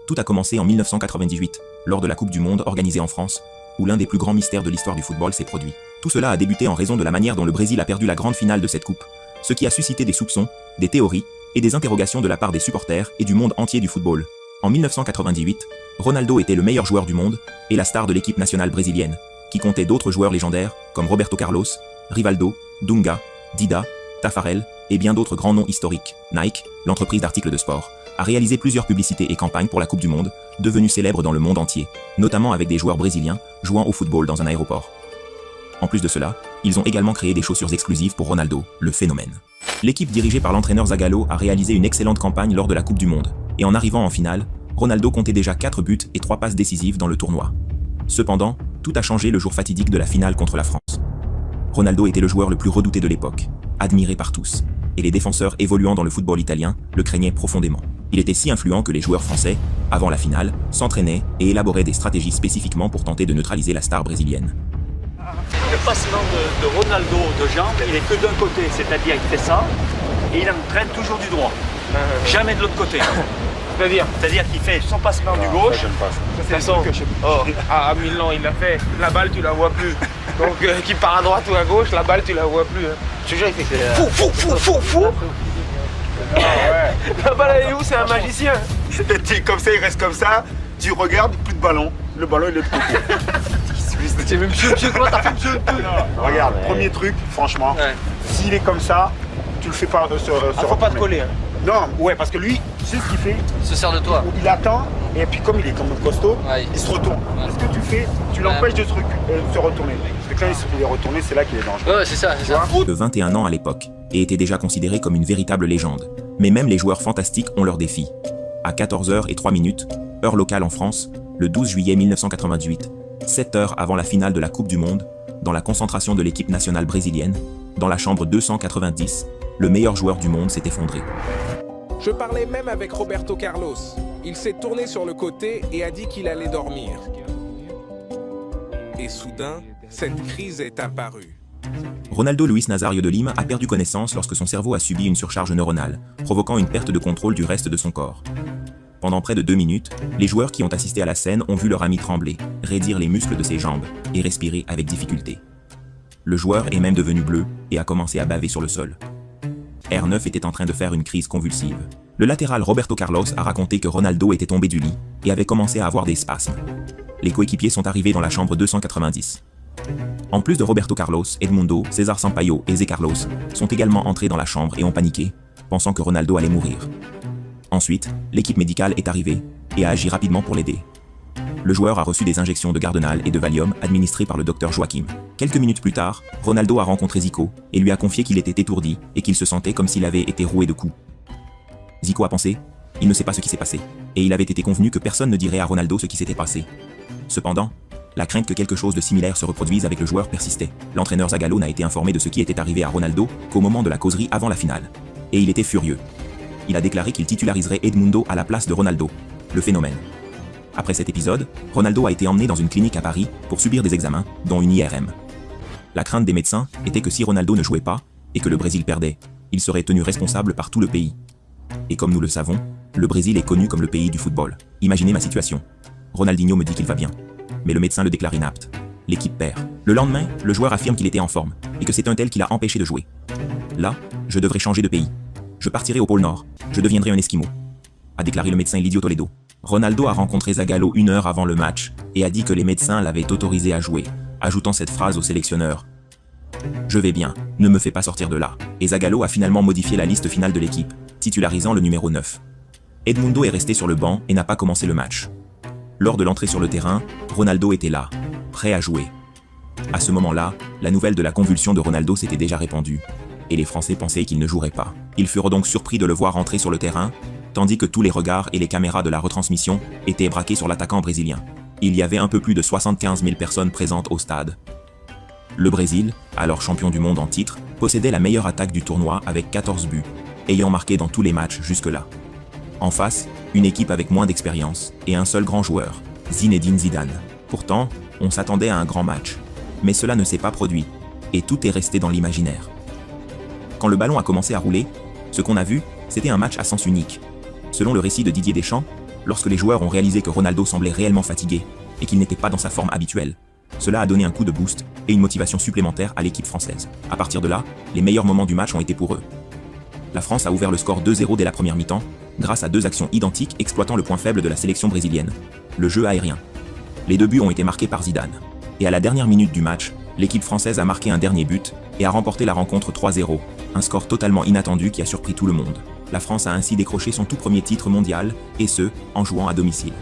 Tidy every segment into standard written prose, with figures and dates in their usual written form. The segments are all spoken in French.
Tout a commencé en 1998, lors de la Coupe du Monde organisée en France, où l'un des plus grands mystères de l'histoire du football s'est produit. Tout cela a débuté en raison de la manière dont le Brésil a perdu la grande finale de cette coupe, ce qui a suscité des soupçons, des théories et des interrogations de la part des supporters et du monde entier du football. En 1998, Ronaldo était le meilleur joueur du monde et la star de l'équipe nationale brésilienne, qui comptait d'autres joueurs légendaires comme Roberto Carlos, Rivaldo, Dunga, Dida, Tafarel et bien d'autres grands noms historiques. Nike, l'entreprise d'articles de sport, a réalisé plusieurs publicités et campagnes pour la Coupe du Monde, devenues célèbres dans le monde entier, notamment avec des joueurs brésiliens jouant au football dans un aéroport. En plus de cela, ils ont également créé des chaussures exclusives pour Ronaldo, le phénomène. L'équipe dirigée par l'entraîneur Zagallo a réalisé une excellente campagne lors de la Coupe du Monde, et en arrivant en finale, Ronaldo comptait déjà 4 buts et 3 passes décisives dans le tournoi. Cependant, tout a changé le jour fatidique de la finale contre la France. Ronaldo était le joueur le plus redouté de l'époque, admiré par tous, et les défenseurs évoluant dans le football italien le craignaient profondément. Il était si influent que les joueurs français, avant la finale, s'entraînaient et élaboraient des stratégies spécifiquement pour tenter de neutraliser la star brésilienne. Le passement de Ronaldo de jambes, il est que d'un côté, c'est-à-dire il fait ça, et il entraîne toujours du droit, jamais de l'autre côté. C'est-à-dire qu'il fait son passement du gauche. De toute façon, à Milan, il l'a fait. La balle, tu la vois plus. Donc, qu'il part à droite ou à gauche, la balle, tu la vois plus. Je te jure, il fait fou. Ah ouais. La balle, elle est où? C'est un magicien. Comme ça, il reste comme ça. Tu regardes, plus de ballon. Le ballon, il est trop court. C'est même monsieur, comment t'as fait monsieur? Regarde, premier truc, franchement, s'il est comme ça, tu le fais pas faut pas te coller. Hein. Non, ouais, parce que lui, tu sais ce qu'il fait? Il se sert de toi. Il attend, et puis comme il est comme costaud, Ouais. il se retourne. Ce que tu fais, tu l'empêches de se retourner. Parce que quand il est retourné, c'est là qu'il est dangereux. Ouais, c'est ça, c'est ça. De 21 ans à l'époque, et était déjà considéré comme une véritable légende. Mais même les joueurs fantastiques ont leurs défis. À 14h03, heure locale en France, le 12 juillet 1998, 7 heures avant la finale de la Coupe du Monde, dans la concentration de l'équipe nationale brésilienne, dans la chambre 290, le meilleur joueur du monde s'est effondré. Je parlais même avec Roberto Carlos. Il s'est tourné sur le côté et a dit qu'il allait dormir. Et soudain, cette crise est apparue. Ronaldo Luis Nazario de Lima a perdu connaissance lorsque son cerveau a subi une surcharge neuronale, provoquant une perte de contrôle du reste de son corps. Pendant près de 2 minutes, les joueurs qui ont assisté à la scène ont vu leur ami trembler, raidir les muscles de ses jambes et respirer avec difficulté. Le joueur est même devenu bleu et a commencé à baver sur le sol. R9 était en train de faire une crise convulsive. Le latéral Roberto Carlos a raconté que Ronaldo était tombé du lit et avait commencé à avoir des spasmes. Les coéquipiers sont arrivés dans la chambre 290. En plus de Roberto Carlos, Edmundo, César Sampaio et Zé Carlos sont également entrés dans la chambre et ont paniqué, pensant que Ronaldo allait mourir. Ensuite, l'équipe médicale est arrivée et a agi rapidement pour l'aider. Le joueur a reçu des injections de Gardonal et de Valium administrées par le docteur Joachim. Quelques minutes plus tard, Ronaldo a rencontré Zico et lui a confié qu'il était étourdi et qu'il se sentait comme s'il avait été roué de coups. Zico a pensé, il ne sait pas ce qui s'est passé, et il avait été convenu que personne ne dirait à Ronaldo ce qui s'était passé. Cependant, la crainte que quelque chose de similaire se reproduise avec le joueur persistait. L'entraîneur Zagallo n'a été informé de ce qui était arrivé à Ronaldo qu'au moment de la causerie avant la finale. Et il était furieux. Il a déclaré qu'il titulariserait Edmundo à la place de Ronaldo, le phénomène. Après cet épisode, Ronaldo a été emmené dans une clinique à Paris pour subir des examens, dont une IRM. La crainte des médecins était que si Ronaldo ne jouait pas, et que le Brésil perdait, il serait tenu responsable par tout le pays. Et comme nous le savons, le Brésil est connu comme le pays du football. Imaginez ma situation. Ronaldinho me dit qu'il va bien, mais le médecin le déclare inapte. L'équipe perd. Le lendemain, le joueur affirme qu'il était en forme, et que c'est un tel qui l'a empêché de jouer. Là, je devrais changer de pays. Je partirai au pôle Nord, je deviendrai un Esquimau, a déclaré le médecin Lidio Toledo. Ronaldo a rencontré Zagallo 1 heure avant le match et a dit que les médecins l'avaient autorisé à jouer, ajoutant cette phrase au sélectionneur. « Je vais bien, ne me fais pas sortir de là ». Et Zagallo a finalement modifié la liste finale de l'équipe, titularisant le numéro 9. Edmundo est resté sur le banc et n'a pas commencé le match. Lors de l'entrée sur le terrain, Ronaldo était là, prêt à jouer. À ce moment-là, la nouvelle de la convulsion de Ronaldo s'était déjà répandue, et les Français pensaient qu'il ne jouerait pas. Ils furent donc surpris de le voir entrer sur le terrain, tandis que tous les regards et les caméras de la retransmission étaient braqués sur l'attaquant brésilien. Il y avait un peu plus de 75 000 personnes présentes au stade. Le Brésil, alors champion du monde en titre, possédait la meilleure attaque du tournoi avec 14 buts, ayant marqué dans tous les matchs jusque-là. En face, une équipe avec moins d'expérience et un seul grand joueur, Zinedine Zidane. Pourtant, on s'attendait à un grand match, mais cela ne s'est pas produit, et tout est resté dans l'imaginaire. Quand le ballon a commencé à rouler, ce qu'on a vu, c'était un match à sens unique. Selon le récit de Didier Deschamps, lorsque les joueurs ont réalisé que Ronaldo semblait réellement fatigué et qu'il n'était pas dans sa forme habituelle. Cela a donné un coup de boost et une motivation supplémentaire à l'équipe française. À partir de là, les meilleurs moments du match ont été pour eux. La France a ouvert le score 2-0 dès la première mi-temps, grâce à 2 actions identiques exploitant le point faible de la sélection brésilienne, le jeu aérien. Les 2 buts ont été marqués par Zidane. Et à la dernière minute du match, l'équipe française a marqué un dernier but et a remporté la rencontre 3-0, un score totalement inattendu qui a surpris tout le monde. La France a ainsi décroché son tout premier titre mondial, et ce, en jouant à domicile.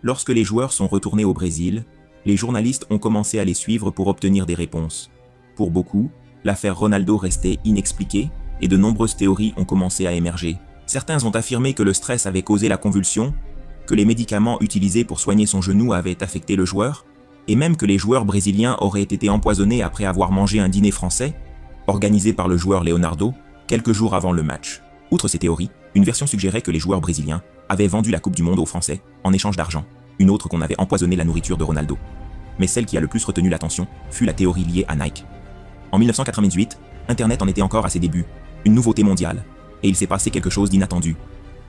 Lorsque les joueurs sont retournés au Brésil, les journalistes ont commencé à les suivre pour obtenir des réponses. Pour beaucoup, l'affaire Ronaldo restait inexpliquée et de nombreuses théories ont commencé à émerger. Certains ont affirmé que le stress avait causé la convulsion, que les médicaments utilisés pour soigner son genou avaient affecté le joueur, et même que les joueurs brésiliens auraient été empoisonnés après avoir mangé un dîner français, organisé par le joueur Leonardo, quelques jours avant le match. Outre ces théories, une version suggérait que les joueurs brésiliens avaient vendu la Coupe du Monde aux Français en échange d'argent, une autre qu'on avait empoisonné la nourriture de Ronaldo. Mais celle qui a le plus retenu l'attention fut la théorie liée à Nike. En 1998, Internet en était encore à ses débuts, une nouveauté mondiale, et il s'est passé quelque chose d'inattendu.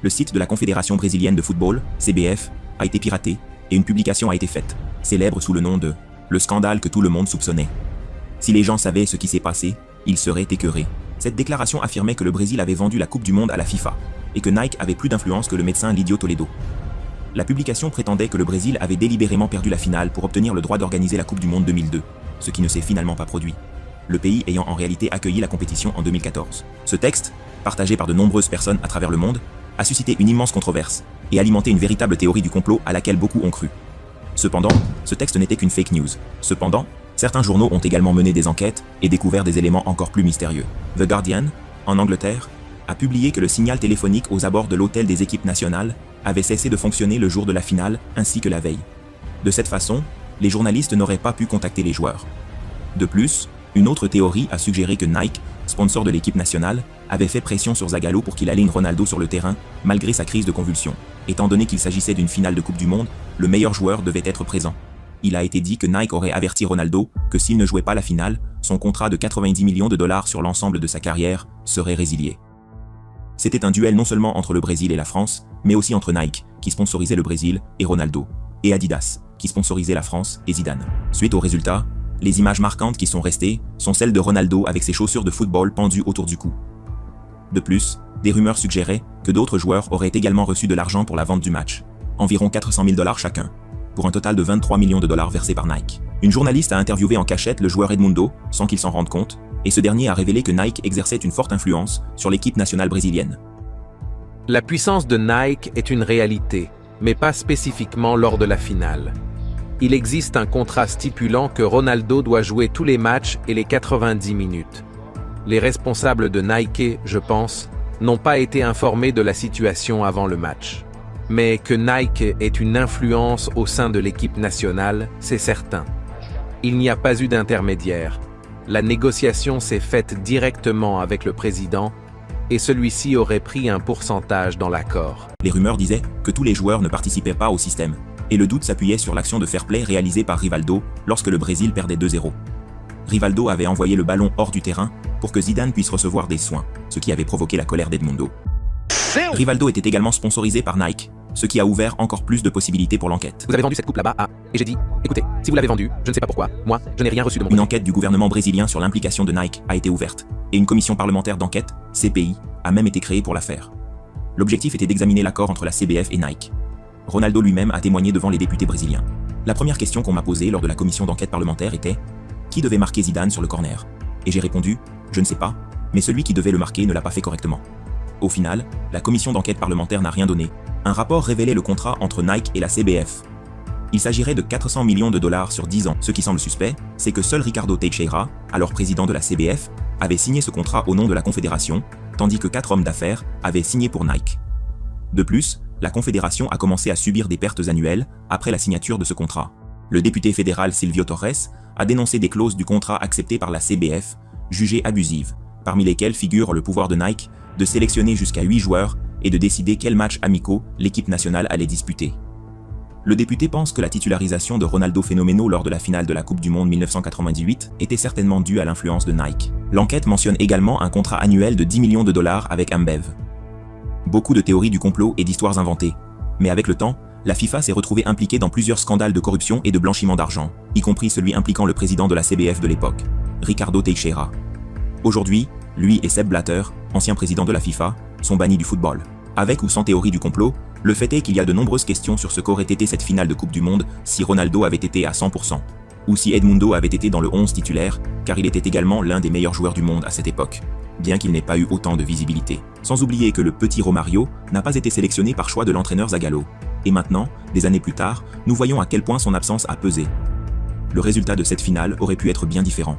Le site de la Confédération brésilienne de football, CBF, a été piraté et une publication a été faite, célèbre sous le nom de « le scandale que tout le monde soupçonnait ». Si les gens savaient ce qui s'est passé, ils seraient écœurés. Cette déclaration affirmait que le Brésil avait vendu la Coupe du Monde à la FIFA et que Nike avait plus d'influence que le médecin Lidio Toledo. La publication prétendait que le Brésil avait délibérément perdu la finale pour obtenir le droit d'organiser la Coupe du Monde 2002, ce qui ne s'est finalement pas produit, le pays ayant en réalité accueilli la compétition en 2014. Ce texte, partagé par de nombreuses personnes à travers le monde, a suscité une immense controverse et alimenté une véritable théorie du complot à laquelle beaucoup ont cru. Cependant, ce texte n'était qu'une fake news. Cependant, certains journaux ont également mené des enquêtes et découvert des éléments encore plus mystérieux. The Guardian, en Angleterre, a publié que le signal téléphonique aux abords de l'hôtel des équipes nationales avait cessé de fonctionner le jour de la finale ainsi que la veille. De cette façon, les journalistes n'auraient pas pu contacter les joueurs. De plus, une autre théorie a suggéré que Nike, sponsor de l'équipe nationale, avait fait pression sur Zagallo pour qu'il aligne Ronaldo sur le terrain, malgré sa crise de convulsion. Étant donné qu'il s'agissait d'une finale de Coupe du Monde, le meilleur joueur devait être présent. Il a été dit que Nike aurait averti Ronaldo que s'il ne jouait pas la finale, son contrat de 90 millions de dollars sur l'ensemble de sa carrière serait résilié. C'était un duel non seulement entre le Brésil et la France, mais aussi entre Nike, qui sponsorisait le Brésil, et Ronaldo, et Adidas, qui sponsorisait la France et Zidane. Suite au résultat, les images marquantes qui sont restées sont celles de Ronaldo avec ses chaussures de football pendues autour du cou. De plus, des rumeurs suggéraient que d'autres joueurs auraient également reçu de l'argent pour la vente du match, environ 400 000 $ chacun, pour un total de 23 millions de dollars versés par Nike. Une journaliste a interviewé en cachette le joueur Edmundo, sans qu'il s'en rende compte, et ce dernier a révélé que Nike exerçait une forte influence sur l'équipe nationale brésilienne. La puissance de Nike est une réalité, mais pas spécifiquement lors de la finale. Il existe un contrat stipulant que Ronaldo doit jouer tous les matchs et les 90 minutes. Les responsables de Nike, je pense, n'ont pas été informés de la situation avant le match. Mais que Nike ait une influence au sein de l'équipe nationale, c'est certain. Il n'y a pas eu d'intermédiaire. La négociation s'est faite directement avec le président et celui-ci aurait pris un pourcentage dans l'accord. Les rumeurs disaient que tous les joueurs ne participaient pas au système, et le doute s'appuyait sur l'action de fair play réalisée par Rivaldo lorsque le Brésil perdait 2-0. Rivaldo avait envoyé le ballon hors du terrain pour que Zidane puisse recevoir des soins, ce qui avait provoqué la colère d'Edmundo. Rivaldo était également sponsorisé par Nike, ce qui a ouvert encore plus de possibilités pour l'enquête. Vous avez vendu cette coupe là-bas à... Et j'ai dit, écoutez, si vous l'avez vendue, je ne sais pas pourquoi, moi, je n'ai rien reçu de mon... Une enquête du gouvernement brésilien sur l'implication de Nike a été ouverte, et une commission parlementaire d'enquête, CPI, a même été créée pour l'affaire. L'objectif était d'examiner l'accord entre la CBF et Nike. Ronaldo lui-même a témoigné devant les députés brésiliens. La première question qu'on m'a posée lors de la commission d'enquête parlementaire était « Qui devait marquer Zidane sur le corner ?» Et j'ai répondu « Je ne sais pas, mais celui qui devait le marquer ne l'a pas fait correctement. » Au final, la commission d'enquête parlementaire n'a rien donné. Un rapport révélait le contrat entre Nike et la CBF. Il s'agirait de 400 millions de dollars sur 10 ans. Ce qui semble suspect, c'est que seul Ricardo Teixeira, alors président de la CBF, avait signé ce contrat au nom de la Confédération, tandis que 4 hommes d'affaires avaient signé pour Nike. De plus, la Confédération a commencé à subir des pertes annuelles après la signature de ce contrat. Le député fédéral Silvio Torres a dénoncé des clauses du contrat acceptées par la CBF, jugées abusives, parmi lesquelles figure le pouvoir de Nike de sélectionner jusqu'à 8 joueurs et de décider quels matchs amicaux l'équipe nationale allait disputer. Le député pense que la titularisation de Ronaldo Phénoméno lors de la finale de la Coupe du Monde 1998 était certainement due à l'influence de Nike. L'enquête mentionne également un contrat annuel de 10 millions de dollars avec Ambev. Beaucoup de théories du complot et d'histoires inventées. Mais avec le temps, la FIFA s'est retrouvée impliquée dans plusieurs scandales de corruption et de blanchiment d'argent, y compris celui impliquant le président de la CBF de l'époque, Ricardo Teixeira. Aujourd'hui, lui et Sepp Blatter, ancien président de la FIFA, sont bannis du football. Avec ou sans théorie du complot, le fait est qu'il y a de nombreuses questions sur ce qu'aurait été cette finale de Coupe du Monde si Ronaldo avait été à 100%, ou si Edmundo avait été dans le 11 titulaire, car il était également l'un des meilleurs joueurs du monde à cette époque, bien qu'il n'ait pas eu autant de visibilité. Sans oublier que le petit Romario n'a pas été sélectionné par choix de l'entraîneur Zagallo. Et maintenant, des années plus tard, nous voyons à quel point son absence a pesé. Le résultat de cette finale aurait pu être bien différent.